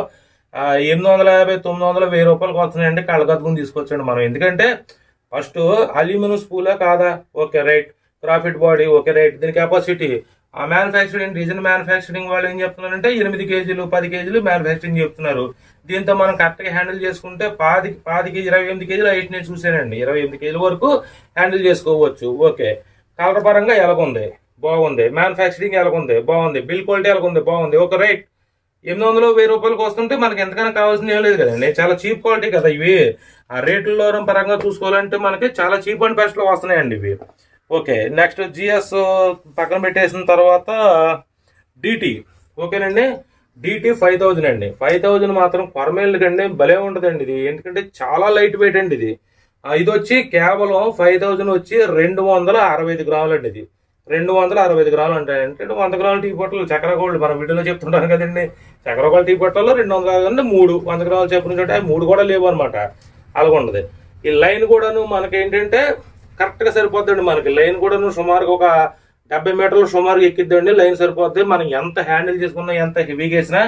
850, 900, 1000 రూపాయలకు వస్తున్నాయండి. కళ్ళగద్దుకుని తీసుకొచ్చండి మనం. ఎందుకంటే ఫస్ట్ అల్యూమినియం స్పూలే కాదా, okay right. గ్రాఫిట్ body, okay right. దీని కెపాసిటీ ఆ మ్యానుఫ్యాక్చరింగ్ డిజైన్ మ్యానుఫ్యాక్చరింగ్ వాళ్ళు ఏం చెప్తున్నారంటే 8 కేజీలు 10 కేజీలు మ్యానుఫ్యాక్చరింగ్ చెప్తున్నారు. దీంతో మనం కరెక్ట్గా హ్యాండిల్ చేసుకుంటే 10 కేజీ 28 కేజీలు అయితే నేను చూసానండి. 28 కేజీల వరకు హ్యాండిల్ చేసుకోవచ్చు. ఓకే, కలర్ పరంగా ఎలాగుంది, బాగుంది. మ్యానుఫ్యాక్చరింగ్ ఎలాగుంది, బాగుంది. బిల్ క్వాలిటీ ఎలాగుంది, బాగుంది. Okay right. 800, 1000 రూపాయలకు వస్తుంటే మనకి ఎంతకైనా కావాల్సింది ఏం లేదు కదండి. చాలా చీప్ క్వాలిటీ కదా ఇవి. ఆ రేట్లలో పరంగా చూసుకోవాలంటే మనకి చాలా చీప్ అండ్ బెస్ట్లో వస్తున్నాయండి ఇవి. ఓకే, నెక్స్ట్ జిఎస్ పక్కన పెట్టేసిన తర్వాత డిటి. ఓకేనండి, డిటి 5000 అండి. 5000 మాత్రం కొరమేళ్ళకండి భలే ఉంటుందండి ఇది. ఎందుకంటే చాలా లైట్ వెయిట్ అండి ఇది. ఇది వచ్చి కేవలం 5000 వచ్చి 265 గ్రాములు అండి. ఇది 265 గ్రాములు అంటే 100 గ్రాముల టీ పొట్టలు చక్కెర గోల్డ్ మనం వీడియోలో చెప్తుంటాను కదండి. చక్కెర గోల్డ్ టీ పొట్టల్లో 200 అంటే 3 100 గ్రాములు చెప్పిన చోట 3 కూడా లేవు అనమాట. అలాగ ఉండదు. ఈ లైన్ కూడాను మనకి ఏంటంటే కరెక్ట్గా సరిపోద్దండి. మనకి లైన్ కూడాను సుమారుగా ఒక 70 మీటర్లు సుమారుగా ఎక్కిద్దండి. లైన్ సరిపోద్ది. మనం ఎంత హ్యాండిల్ చేసుకున్నా, ఎంత హెవీగా వేసినా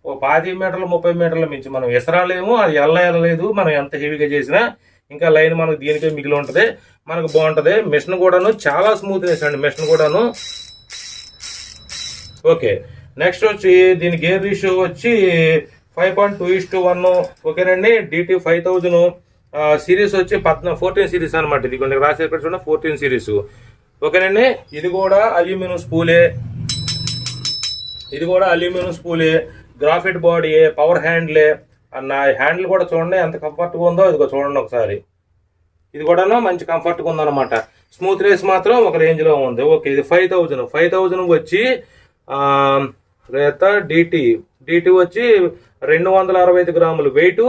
ఒక 25 మీటర్లు 30 మీటర్ల మించి మనం విసరాలేము. అది వెళ్ళలేదు. మనం ఎంత హెవీగా చేసినా ఇంకా లైన్ మనకు దీనికే మిగిలి ఉంటుంది. మనకు బాగుంటుంది. మిషన్ కూడాను చాలా స్మూత్నెస్ అండి. మిషన్ కూడాను ఓకే. నెక్స్ట్ వచ్చి దీని గేర్ రేషియో వచ్చి 5.2:1. ఓకేనండి. డిటి 5000 సిరీస్ వచ్చి 14 సిరీస్ అనమాట. ఇది కొన్ని రాసే చూడండి 14 సిరీస్. ఓకేనండి. ఇది కూడా అల్యూమినియం స్పూలే, గ్రాఫైట్ బాడీ, పవర్ హ్యాండ్లే. నా హ్యాండిల్ కూడా చూడండి ఎంత కంఫర్ట్గా ఉందో. ఇదిగో చూడండి ఒకసారి. ఇది కూడా మంచి కంఫర్ట్గా ఉందన్నమాట. స్మూత్నెస్ మాత్రం ఒక రేంజ్లో ఉంది. ఓకే, ఇది 5000 వచ్చి డిటి వచ్చి 265 గ్రాములు వెయిట్.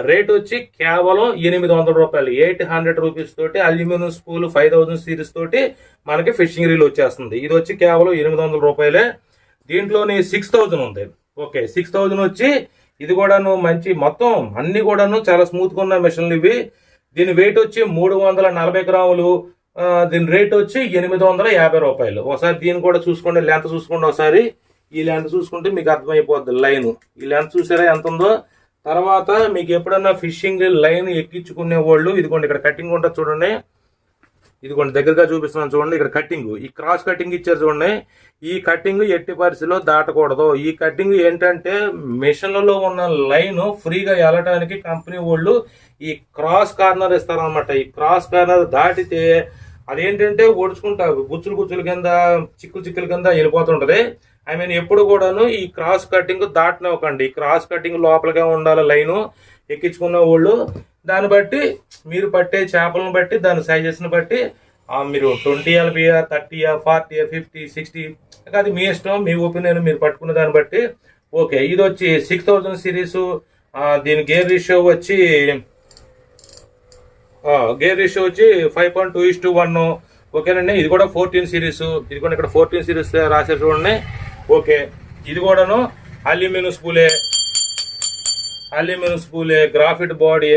రేట్ వచ్చి కేవలం 800 రూపాయలు. 800 రూపీస్ తోటి అల్యూమినియం స్పూల్ 5000 సిరీస్ తోటి మనకి ఫిషింగ్ రీల్ వచ్చేస్తుంది. ఇది వచ్చి కేవలం 800 రూపాయలే. దీంట్లోని 6000 ఉంది. ఓకే, 6000 వచ్చి ఇది కూడాను మంచి మొత్తం అన్ని కూడాను చాలా స్మూత్గా ఉన్న మిషన్లు ఇవి. దీని వెయిట్ వచ్చి 340 గ్రాములు. దీని రేట్ వచ్చి 850 రూపాయలు. ఒకసారి దీన్ని కూడా చూసుకోండి, లెంత్ చూసుకోండి ఒకసారి. ఈ లెంత్ చూసుకుంటే మీకు అర్థమైపోద్ది లైన్. ఈ లెంత్ చూసారా ఎంత ఉందో. తర్వాత మీకు ఎప్పుడన్నా ఫిషింగ్ లైన్ ఎక్కించుకునే వాళ్ళు ఇదిగోండి ఇక్కడ కటింగ్ ఉంటుంది చూడండి. ఇదిగోండి దగ్గరగా చూపిస్తున్నాను చూడండి. ఇక్కడ కటింగ్, ఈ క్రాస్ కటింగ్ ఇచ్చారు చూడండి. ఈ కటింగ్ ఎట్టి పరిస్థితిలో దాటకూడదు. ఈ కటింగ్ ఏంటంటే మిషన్లలో ఉన్న లైన్ ఫ్రీగా వెళ్ళటానికి కంపెనీ వాళ్ళు ఈ క్రాస్ కార్నర్ ఇస్తారనమాట. ఈ క్రాస్ కార్నర్ దాటితే అదేంటంటే ఓడుచుకుంటా గుచ్చులు కింద చిక్కుల కింద వెళ్ళిపోతుంటది. ఎప్పుడు కూడాను ఈ క్రాస్ కటింగ్ దాటనివ్వకండి. ఈ క్రాస్ కటింగ్ లోపలగా ఉండాలి లైను. ఎక్కించుకున్న వాళ్ళు దాన్ని బట్టి మీరు పట్టే చేపలను బట్టి దాని సైజెస్ని బట్టి మీరు 20 LB 30 40 50 60 అది మీ ఇష్టం, మీ ఒపీనియన్, మీరు పట్టుకున్న దాన్ని బట్టి. ఓకే, ఇది వచ్చి 6000 సిరీస్. దీని గేర్ రేషియో వచ్చి 5.2:1. ఓకేనండి. ఇది కూడా 14 సిరీస్. ఇది కూడా ఇక్కడ 14 సిరీస్ రాశారు చూడండి. ఓకే, ఇది కూడాను అల్యూమినియం స్పూలే, గ్రాఫిట్ బాడీ,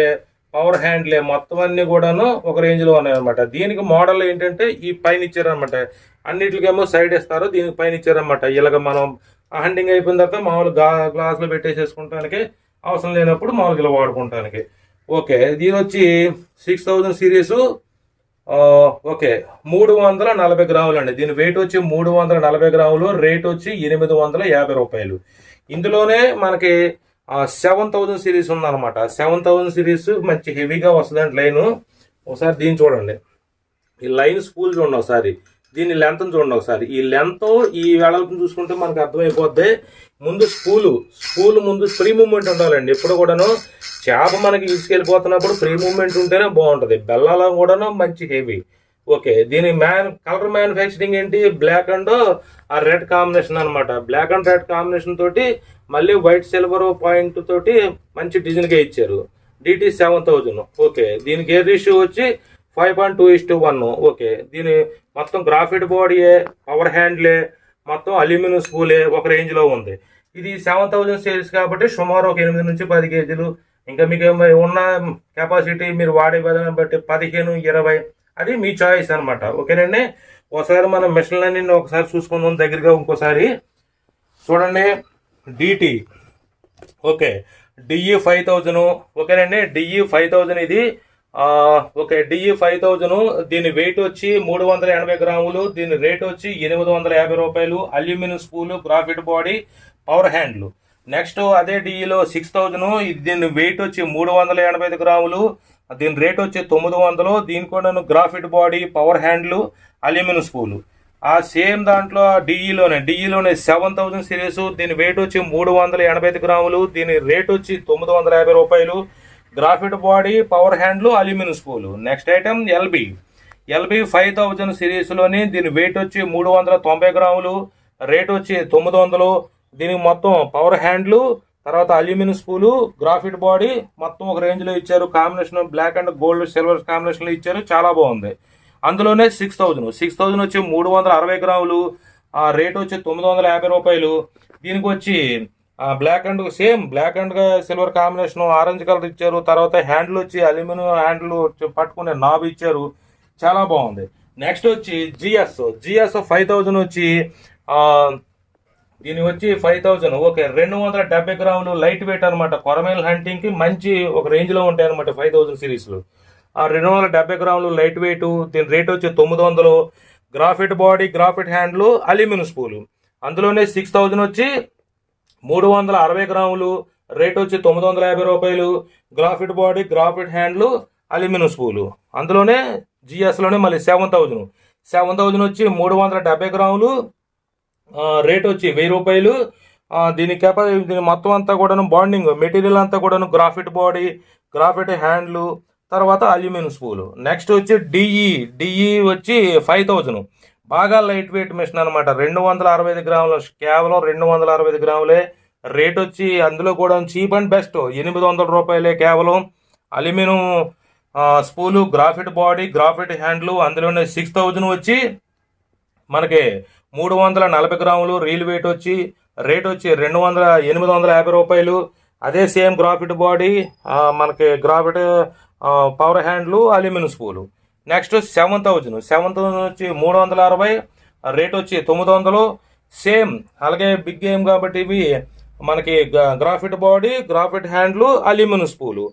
పవర్ హ్యాండ్లే, మొత్తం అన్ని కూడాను ఒక రేంజ్లో ఉన్నాయన్నమాట. దీనికి మోడల్ ఏంటంటే ఈ పైన ఇచ్చారనమాట. అన్నిటికేమో సైడ్ ఇస్తారు, దీనికి పైన ఇచ్చారనమాట. ఇలాగ మనం హండింగ్ అయిపోయిన తర్వాత మామూలు గ్లాస్లో పెట్టేసేసుకుంటానికి, అవసరం లేనప్పుడు మామూలుగా ఇలా వాడుకుంటానికి. ఓకే, దీని వచ్చి 6000 సిరీసు. ఓకే, 340 గ్రాములు అండి. దీని వెయిట్ వచ్చి 340 గ్రాములు. రేట్ వచ్చి 850 రూపాయలు. ఇందులోనే మనకి 7000 సిరీస్ ఉందన్నమాట. 7000 సిరీస్ మంచి హెవీగా వస్తుందండి లైను. ఒకసారి దీన్ని చూడండి. ఈ లైన్ స్పూల్ చూడండి ఒకసారి. దీని లెంత్ చూడండి ఒకసారి. ఈ లెంత్ ఈ వెడల్పుని చూసుకుంటే మనకు అర్థమైపోద్ది. ముందు స్పూల్ ముందు ఫ్రీ మూవ్మెంట్ ఉండాలండి. ఎప్పుడు కూడాను చేప మనకి తీసుకెళ్ళిపోతున్నప్పుడు ఫ్రీ మూవ్మెంట్ ఉంటేనే బాగుంటుంది. బెల్లాల కూడాను మంచి హెవీ. ఓకే, దీని కలర్ మ్యానుఫ్యాక్చరింగ్ ఏంటి, బ్లాక్ అండ్ రెడ్ కాంబినేషన్ అనమాట. బ్లాక్ అండ్ రెడ్ కాంబినేషన్ తోటి మళ్ళీ వైట్ సిల్వర్ పాయింట్ తోటి మంచి డిజైన్గా ఇచ్చారు. డిటి 7000. ఓకే, దీని గేర్ రేషియో వచ్చి 5.2:1. ఓకే, దీని మొత్తం గ్రాఫైట్ బాడీయే, పవర్ హ్యాండ్లే, మొత్తం అల్యూమినియం స్పూలే ఒక రేంజ్లో ఉంది. ఇది 7000 సిరీస్ కాబట్టి సుమారు ఒక 8 నుంచి 10 కేజీలు. ఇంకా మీకు ఉన్న కెపాసిటీ మీరు వాడే విధానం బట్టి 15, 20 అది మీ చాయిస్ అనమాట. ఓకేనండి. ఒకసారి మనం మిషన్లన్నీ ఒకసారి చూసుకుందాం దగ్గరగా. ఇంకోసారి చూడండి, డిటి ఓకే, డిఈ 5000. ఓకేనండి, డిఈ 5000 ఇది. ఓకే, డిఈ 5000 దీని వెయిట్ వచ్చి 380 గ్రాములు, దీని రేట్ వచ్చి 850 రూపాయలు. Aluminium spool, graphite body, power handle. Next అదే డిఈలో 6000, దీని వెయిట్ వచ్చి 385 గ్రాములు, దీని రేట్ వచ్చి 900. దీని కూడా గ్రాఫిట్ బాడీ, పవర్ హ్యాండ్లు, అల్యూమినియం స్పూలు. ఆ సేమ్ దాంట్లో డిఈలోనే 7000 సిరీస్, దీని వెయిట్ వచ్చి 385 గ్రాములు, దీని రేట్ వచ్చి 950 రూపాయలు. Graphite body, power handle, aluminium spool. Next item LB 5000 సిరీస్లోని దీని వెయిట్ వచ్చి 390 గ్రాములు, రేట్ వచ్చి 900. దీనికి మొత్తం పవర్ హ్యాండ్లు, తర్వాత అల్యూమినియం స్పూలు, గ్రాఫిట్ బాడీ మొత్తం ఒక రేంజ్లో ఇచ్చారు. Combination black and gold silver కాంబినేషన్లో ఇచ్చారు, చాలా బాగుంది. అందులోనే 6000 వచ్చి 360 గ్రాములు, రేట్ వచ్చి 950 రూపాయలు. దీనికి వచ్చి black and silver combination orange colour ఇచ్చారు. తర్వాత హ్యాండిల్ వచ్చి అల్యూమినియం హ్యాండిల్ పట్టుకునే నాబ్ ఇచ్చారు, చాలా బాగుంది. నెక్స్ట్ వచ్చి జిఎస్ 5000 వచ్చి దీని వచ్చి 5000 ఓకే, 270 గ్రాములు లైట్ వెయిట్ అనమాట. కొరమేల్ హంటింగ్ కి మంచి ఒక రేంజ్ లో ఉంటాయి అనమాట 5000 సిరీస్ లో. 270 గ్రాములు లైట్ వెయిట్, దీని రేట్ వచ్చి 900. Graphite body, graphite handle, aluminium spool. అందులోనే 6000 వచ్చి 360 గ్రాములు, రేట్ వచ్చి 950 రూపాయలు. Graphite body, graphite handle, aluminium spool. అందులోనే జిఎస్లోనే మళ్ళీ 7000 వచ్చి 370 గ్రాములు, రేట్ వచ్చి 1000 రూపాయలు. దీని మొత్తం అంతా కూడాను బాండింగ్ మెటీరియల్ అంతా కూడాను గ్రాఫిట్ బాడీ, గ్రాఫిట్ హ్యాండ్లు, తర్వాత అల్యూమినియం స్పూలు. నెక్స్ట్ వచ్చి డిఈ వచ్చి 5000 బాగా లైట్ వెయిట్ మిషన్ అనమాట. 265 గ్రాములు, కేవలం 265 గ్రాములే. రేట్ వచ్చి అందులో కూడా చీప్ అండ్ బెస్ట్ 800 రూపాయలే కేవలం. Aluminium spool, graphite body, graphite handle. అందులోనే 6000 వచ్చి మనకి 340 గ్రాములు, రీల్ వెయిట్ వచ్చి రేట్ వచ్చి 850 రూపాయలు. అదే సేమ్ గ్రాఫిట్ బాడీ, మనకి గ్రాఫిట్ power handle, aluminium spool. Next 7000 వచ్చి 360, రేట్ వచ్చి 900. సేమ్ అలాగే బిగ్ గేమ్ కాబట్టి ఇవి మనకి గ్రాఫిట్ బాడీ, గ్రాఫిట్ హ్యాండ్లు, అల్యూమినియం స్పూలు.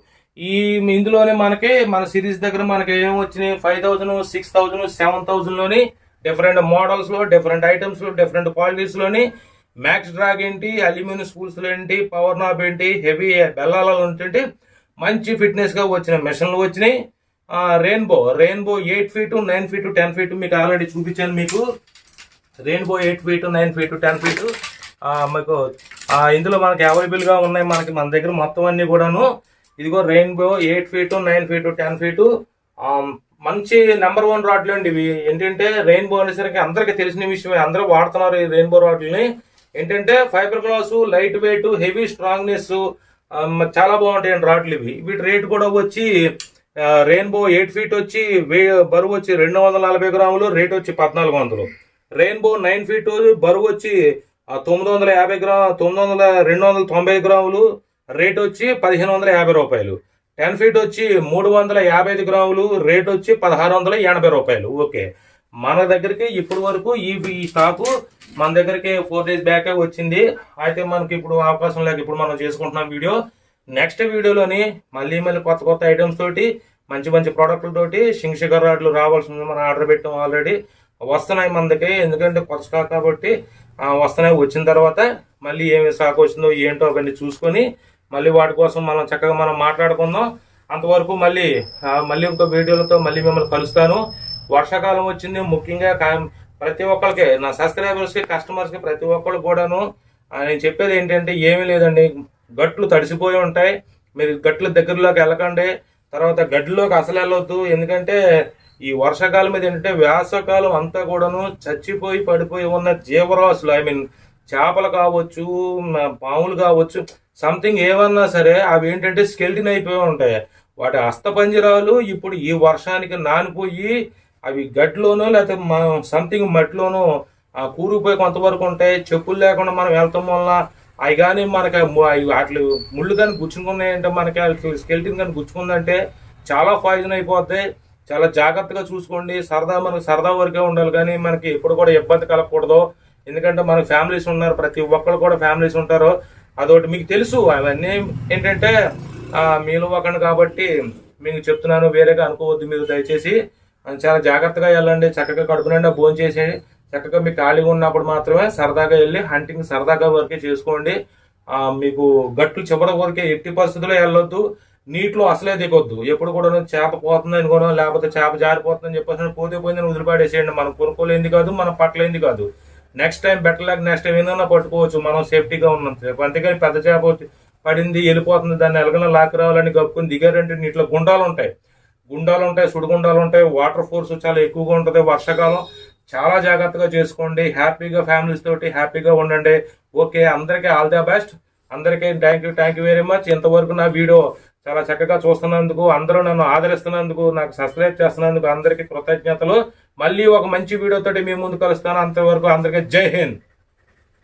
ఇందులోనే మనకి మన సిరీస్ దగ్గర మనకి ఏం వచ్చినాయి 5000, 6000, 7000లోని డిఫరెంట్ మోడల్స్ లో, డిఫరెంట్ ఐటమ్స్ లో, డిఫరెంట్ క్వాలిటీస్ లోని మ్యాక్స్ డ్రాగ్ ఏంటి, అల్యూమినియం స్పూల్స్ లో ఏంటి, పవర్ నాబ్ ఏంటి, హెవీ బెల్లాలలో ఏంటి, మంచి ఫిట్నెస్ గా వచ్చిన మిషన్లు వచ్చినాయి. రెయిన్బో 8 ఫీట్, 9 ఫీట్, 10 ఫీట్ మీకు ఆల్రెడీ చూపించాను. మీకు రెయిన్బో 8 ఫీట్, 9 ఫీట్, 10 ఫీట్ మీకు ఇందులో మనకి అవైలబుల్ గా ఉన్నాయి. మన దగ్గర మొత్తం అన్ని కూడాను ఇదిగో రెయిన్బో 8 ఫీట్, 9 ఫీట్, 10 ఫీట్ మంచి నెంబర్ 1 రాడ్లు అండి ఇవి. ఏంటంటే రెయిన్బో అనేసరికి అందరికి తెలిసిన విషయమే, అందరూ వాడుతున్నారు ఈ రెయిన్బో రాడ్లని. ఏంటంటే fibre glass, light weight, heavy strongness, చాలా బాగుంటాయండి రాడ్లు ఇవి. వీటి రేట్ కూడా వచ్చి రెయిన్బో 8 ఫీట్ వచ్చి బరువు వచ్చి 240 గ్రాములు, రేట్ వచ్చి 1400. రెయిన్బో 9 ఫీట్ బరువు వచ్చి 290 గ్రాములు, రేట్ వచ్చి 1550 రూపాయలు. 10 ఫీట్ వచ్చి 355 గ్రాములు, రేట్ వచ్చి 1680 రూపాయలు. ఓకే, మన దగ్గరికి ఇప్పటి వరకు ఈ స్టాకు మన దగ్గరికి 4 days బ్యాక్ వచ్చింది. అయితే మనకి ఇప్పుడు అవకాశం లేక ఇప్పుడు మనం చేసుకుంటున్నాం వీడియో. నెక్స్ట్ వీడియోలోని మళ్ళీ కొత్త ఐటమ్స్ తోటి మంచి ప్రోడక్ట్లతోటి షిగర్ రాడ్లు రావాల్సింది. మనం ఆర్డర్ పెట్టాం, ఆల్రెడీ వస్తున్నాయి మన దగ్గర. ఎందుకంటే కొత్త స్టాక్ కాబట్టి వస్తున్నాయి. వచ్చిన తర్వాత మళ్ళీ ఏమి స్టాక్ వచ్చిందో ఏంటో అవన్నీ చూసుకొని మళ్ళీ వాటి కోసం మనం చక్కగా మనం మాట్లాడుకుందాం. అంతవరకు మళ్ళీ ఇంకో వీడియోలతో మళ్ళీ మిమ్మల్ని కలుస్తాను. వర్షాకాలం వచ్చింది, ముఖ్యంగా ప్రతి ఒక్కరికి, నా సబ్స్క్రైబర్స్కి, కస్టమర్స్కి, ప్రతి ఒక్కళ్ళు కూడాను నేను చెప్పేది ఏంటంటే ఏమీ లేదండి. గట్లు తడిసిపోయి ఉంటాయి, మీరు గట్ల దగ్గరలోకి వెళ్ళకండి. తర్వాత గడ్డిలోకి అసలు వెళ్ళొద్దు. ఎందుకంటే ఈ వర్షాకాలం మీద ఏంటంటే వేసవకాలం అంతా కూడాను చచ్చిపోయి పడిపోయి ఉన్న జీవరాశులు, చేపలు కావచ్చు, పాములు కావచ్చు, సంథింగ్ ఏమన్నా సరే అవి ఏంటంటే స్కెల్టిన్ అయిపోయి ఉంటాయి. వాటి అస్థపంజరాలు ఇప్పుడు ఈ వర్షానికి నానిపోయి అవి గడ్డిలోనో లేకపోతే సంథింగ్ మట్టిలోనో కూరుకుపోయి కొంతవరకు ఉంటాయి. చెప్పులు లేకుండా మనం వెళ్తాం వల్ల అవి కానీ మనకి వాటి ముళ్ళు కానీ గుచ్చుకున్నాయంటే మనకి స్కెల్టిన్ కానీ గుచ్చుకుందంటే చాలా పాయిజన్ అయిపోద్ది. చాలా జాగ్రత్తగా చూసుకోండి. మనకు సరదా వరకే ఉండాలి కానీ మనకి ఎప్పుడు కూడా ఇబ్బంది కలగకూడదు. ఎందుకంటే మనకు ఫ్యామిలీస్ ఉన్నారు, ప్రతి ఒక్కరు కూడా ఫ్యామిలీస్ ఉంటారు. అదొకటి మీకు తెలుసు. అవన్నీ ఏంటంటే మీలో ఒకటి కాబట్టి మీకు చెప్తున్నాను, వేరేగా అనుకోవద్దు మీరు దయచేసి. చాలా జాగ్రత్తగా వెళ్ళండి. చక్కగా కడుపు నిండా భోజనం చేసి చక్కగా మీకు ఖాళీగా ఉన్నప్పుడు మాత్రమే సరదాగా వెళ్ళి హంటింగ్ సరదాగా వరకే చేసుకోండి. మీకు గట్లు చివరి వరకే ఎట్టి పరిస్థితుల్లో వెళ్ళొద్దు. నీటిలో అసలే దిగొద్దు. ఎప్పుడు కూడా చేప పోతుంది అనుకోనో లేకపోతే చేప జారిపోతుందని చెప్పేసి పోతే పోయిందని వదిలిపాడేసేయండి. మనం కొనుక్కోలేంది కాదు, మనం పట్టలేంది కాదు. Next time better next time ఏదైనా పట్టుకోవచ్చు మనం సేఫ్టీగా ఉన్నంత. అంతేగాని పెద్ద చేప పడింది వెళ్ళిపోతుంది దాన్ని ఎలాగైనా లాక్కి రావాలని గప్పుకుని దిగారంటే నీటిలో గుండాలు ఉంటాయి, సుడిగుండాలు ఉంటాయి. వాటర్ ఫోర్స్ చాలా ఎక్కువగా ఉంటుంది. వర్షాకాలం చాలా జాగ్రత్తగా చేసుకోండి. హ్యాపీగా ఫ్యామిలీస్ తోటి హ్యాపీగా ఉండండి. ఓకే, అందరికీ ఆల్ ద బెస్ట్. అందరికీ థ్యాంక్ యూ వెరీ మచ్. ఇంతవరకు నా వీడియో చాలా చక్కగా చూస్తున్నందుకు, అందరూ నన్ను ఆదరిస్తున్నందుకు, నాకు సబ్స్క్రైబ్ చేస్తున్నందుకు అందరికీ కృతజ్ఞతలు. మళ్ళీ ఒక మంచి వీడియోతోటి మీ ముందు కలుస్తాను. అంతవరకు అందరికీ జై హింద్.